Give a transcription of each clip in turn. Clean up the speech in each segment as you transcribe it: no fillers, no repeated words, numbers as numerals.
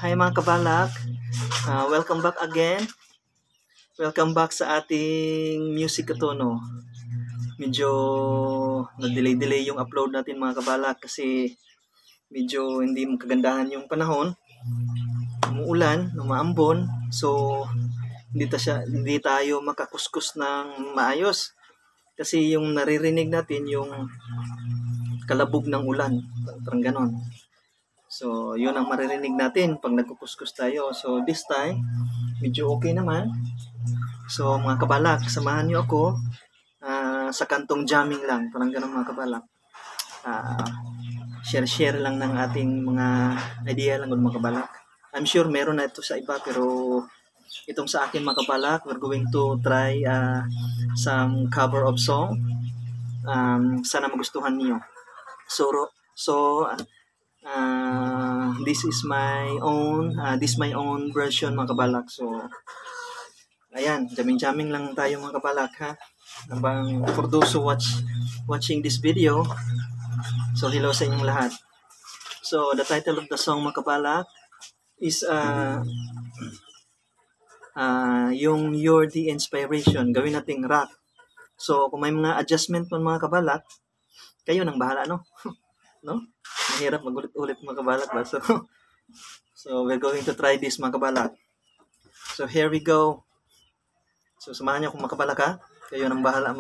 Hi mga kabalak, welcome back again. Welcome back sa ating music katono. Medyo nag-delay yung upload natin mga kabalak kasi medyo hindi makagandahan yung panahon. Umuulan, umaambon, so hindi tayo makakuskus ng maayos. Kasi yung naririnig natin yung kalabog ng ulan, parang ganon. So, yun ang maririnig natin pag nagkukuskus tayo. So, this time, medyo okay naman. So, mga kabalak, samahan niyo ako sa kantong jamming lang. Parang ganun mga kabalak. Share-share lang ng ating mga idea lang mga kabalak. I'm sure meron na ito sa iba, pero itong sa akin mga kabalak, we're going to try some cover of song. Sana magustuhan niyo. So, this is my own version mga kabalak. So ayan, jamming lang tayo mga kabalak ha. Habang for those who watching this video, so hello sa inyong lahat. So the title of the song mga kabalak is yung You're the Inspiration. Gawin nating rock. So kung may mga adjustment man mga kabalak, kayo nang bahala no. No? Mahirap magulit-ulit mga kabalak ba? So we're going to try this mga kabalak. So here we go. So samahan niyo kung mga kabalak ha. Kayo nang bahala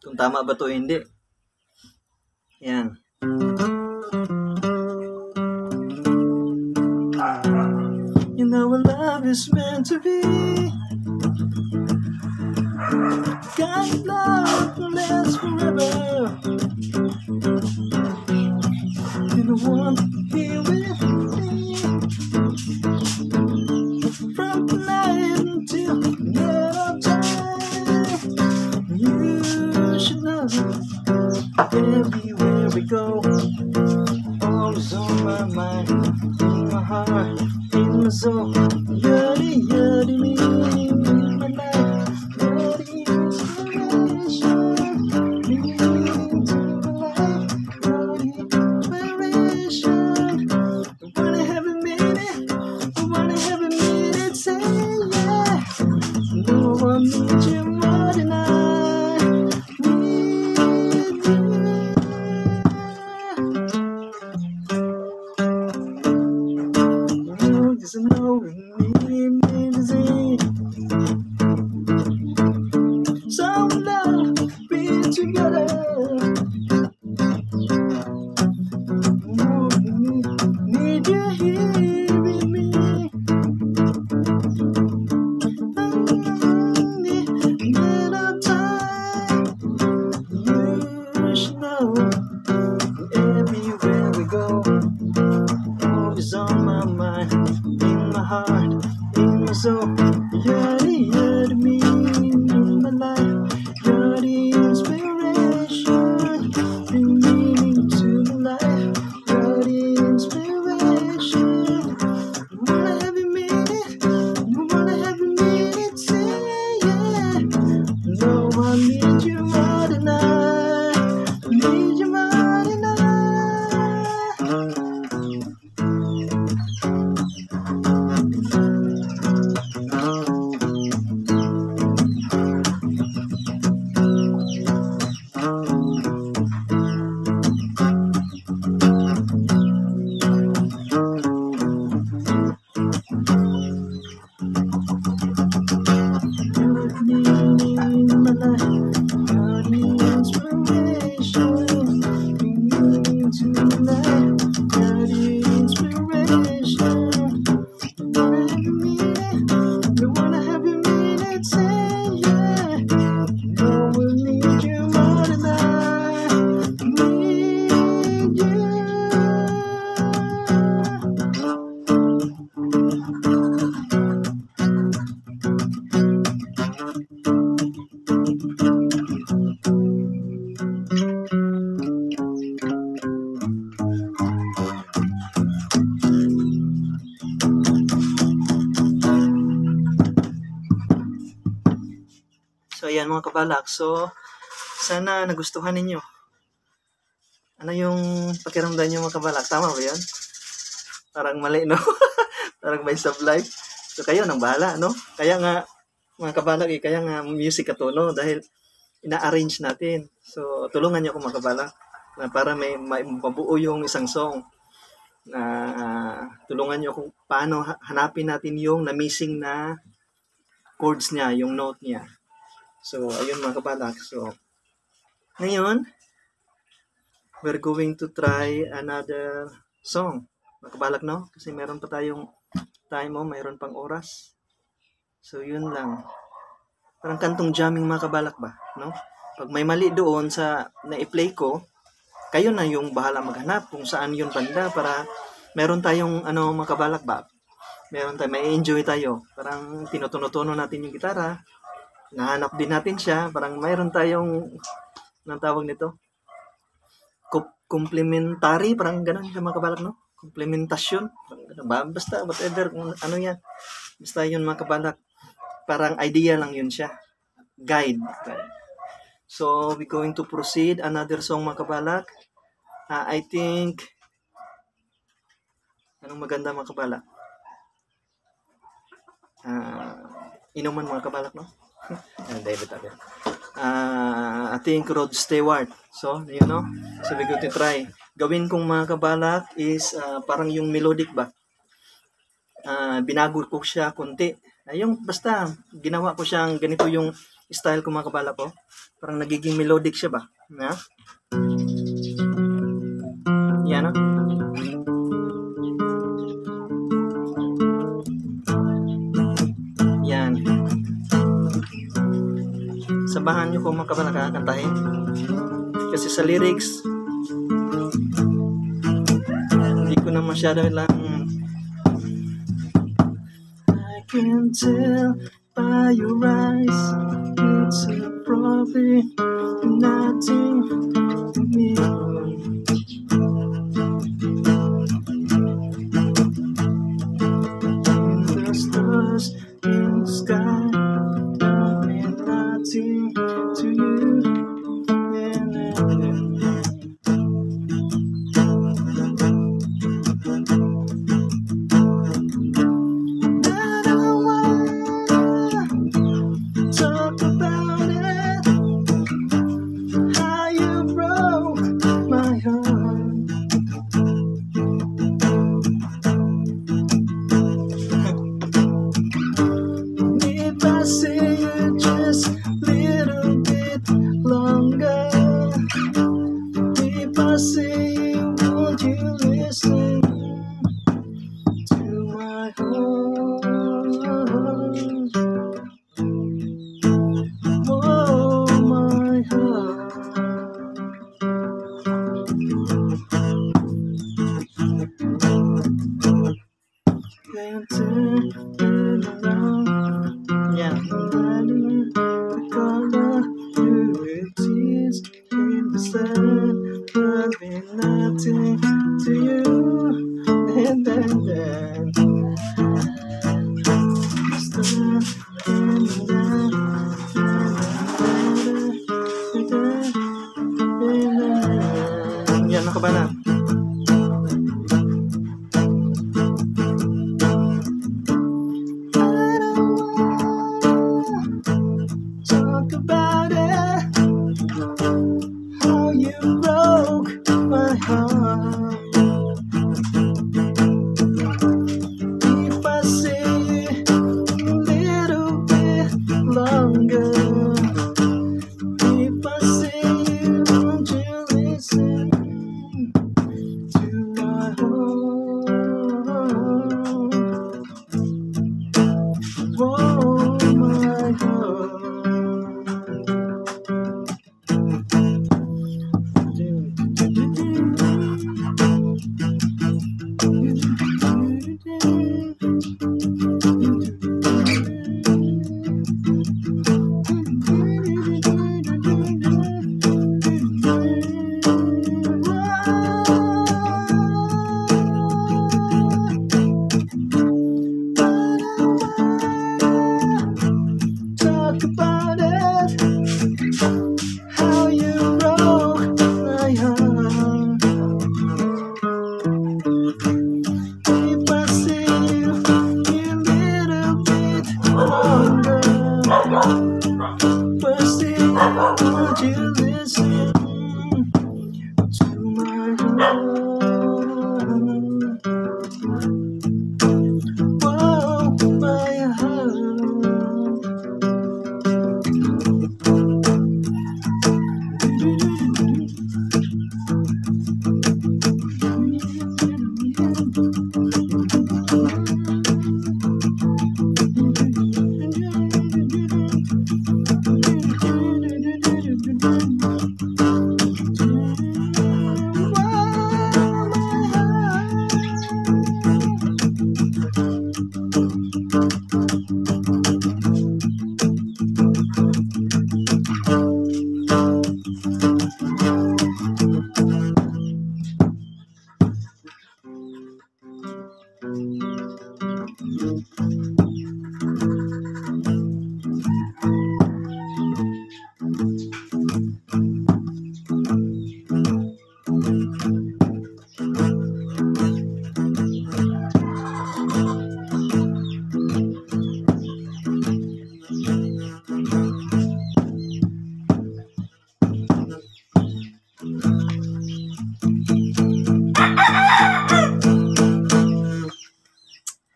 kung tama ba to o hindi. Yan. You know our love is meant to be. God love will last forever. You don't want to be with me from tonight until the end of time. You should know everywhere we go, always on my mind, in my heart, in my soul. You're the me in my life. You're the inspiration, me into my life. You're the inspiration. I wanna have a minute, say yeah. No one needs you more than I need you. Oh, just know we need to see some love, be together. Oh, need you here with me. Little time, you should know. Everywhere we go, always on my mind, in my heart, in my soul. You're the me in my life. You're the inspiration, the meaning to my life. You're the inspiration. I wanna have a minute, say yeah. No one needs you more than I need you more than I. So ayan mga kabalak, so sana nagustuhan ninyo. Ano yung pakiramdam nyo mga kabalak? Tama ba yan? Parang mali, no? Parang may sablay. So kayo nang bahala, no? Kaya nga, mga kabalag, kaya nga music katuno dahil ina-arrange natin. So tulungan niyo ako mga kabalag na para may mabuo yung isang song. Tulungan niyo kung paano hanapin natin yung na-missing na chords niya, yung note niya. So, ayun mga kabalak. So, ngayon, we're going to try another song. Mga kabalak, no? Kasi meron pa tayong time, mayroon pang oras. So, yun lang. Parang kantong jamming mga kabalak ba, no? Pag may mali doon sa na-play ko, kayo na yung bahala maghanap kung saan yun banda para meron tayong mga kabalak ba? Meron tayong may enjoy tayo. Parang tinutuno-tuno natin yung gitara. Nahanap din natin siya. Parang mayroon tayong anong tawag nito? Complementary, parang gano'n siya mga kabalak, no? Complementasyon. Basta whatever kung ano yan. Basta yun mga kabalak. Parang idea lang yun siya. Guide. So, we're going to proceed another song mga kabalak. I think anong maganda mga kabalak? Inuman mga kabalak, no? David Abel. I think Rod Stewart. So, you know? So, we're going to try. Gawin kong mga kabalak is parang yung melodic ba? Binago ko siya konti. Yung basta, ginawa ko siyang ganito yung style ko mga kabalak ko. Parang nagiging melodic siya ba? Na? Yan, no? Yan. Sabahan nyo kung mga kabalak kakantahin. Kasi sa lyrics, hindi ko na masyado lang. I can tell by your eyes, it's a probably nothing new. In the stars in the sky, mean nothing to you. Yan, nakabana. Talk about it, how you broke my heart.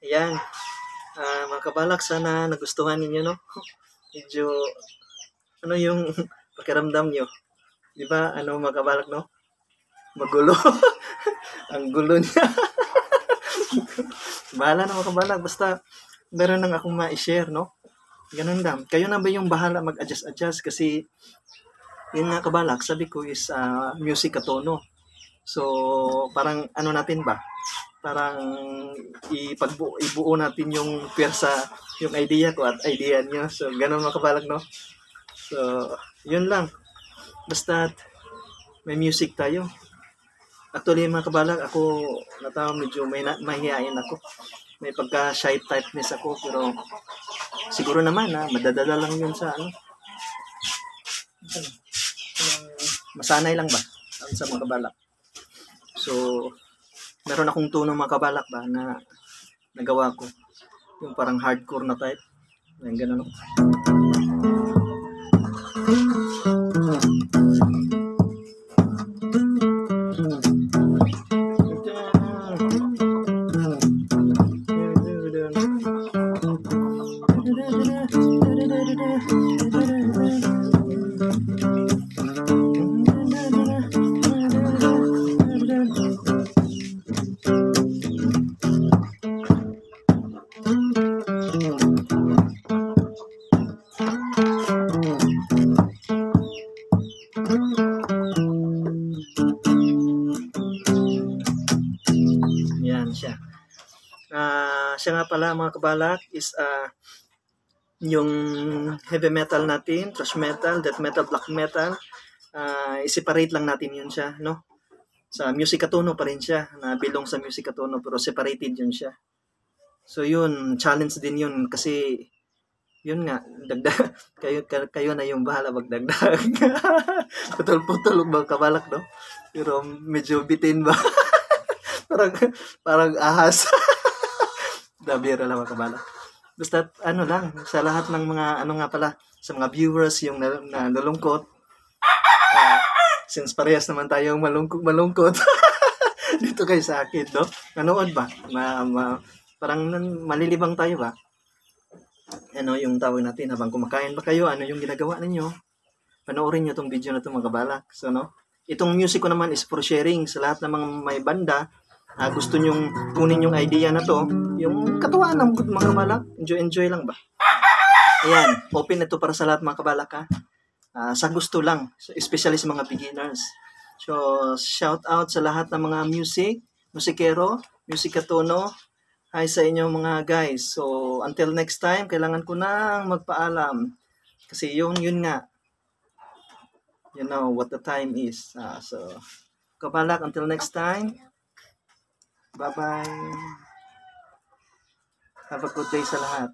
Ayan, mga kabalak, sana nagustuhan ninyo, no? Medyo, ano yung pakiramdam nyo? Di ba, ano mga kabalak, no? Magulo. Ang gulo niya. Bahala na mga kabalak, basta meron lang akong ma-share, no? Ganun lang. Kayo na ba yung bahala mag-adjust kasi yun nga kabalak, sabi ko is music katono. So, parang ano natin ba? Parang ibuo natin yung pwersa, yung idea ko at idea niyo. So, ganun mga kabalak, no? So, yun lang. Basta may music tayo. Actually, mga kabalak, ako medyo mahihain ako. May pagka-shy typeness ako, pero siguro naman madadala lang yun sa masanay lang ba sa mga kabalak. So, meron akong tono mga kabalak ba na nagawa ko. Yung parang hardcore na type. Ayan, ganun. Yan siya. Siya nga pala mga kabalak is yung heavy metal natin, thrash metal, death metal, black metal, i-separate lang natin yun siya, no? Sa music katono pa rin siya, na bilong sa music katono, pero separated yun siya. So yun, challenge din yun kasi yun nga, dagdag kayo na yung bahala magdagdag. Putol-putol mga kabalak, no? Pero medyo bitin ba? parang ahas. Dabira lang mga kabalak. Basta ano lang, sa lahat ng mga sa mga viewers yung nalungkot, since parehas naman tayong malungkot dito kayo sa akin, no? Nanood ba? Parang malilibang tayo ba? Ano yung tawag natin habang kumakain ba kayo? Ano yung ginagawa ninyo? Panoorin nyo itong video na ito mga kabalak. So, no? Itong music ko naman is for sharing sa lahat ng mga may banda. Gusto nyong kunin yung idea na to, yung katuwaan ng mga kabalak, enjoy lang ba? Ayan, open ito para sa lahat mga kabalak ha. Sa gusto lang, especially sa mga beginners. So, shout out sa lahat ng mga musikero, music katono. Hi sa inyo mga guys. So, until next time, kailangan ko nang magpaalam. Kasi yun nga, you know what the time is. So, kabalak, until next time. Bye-bye. Have a good day sa lahat.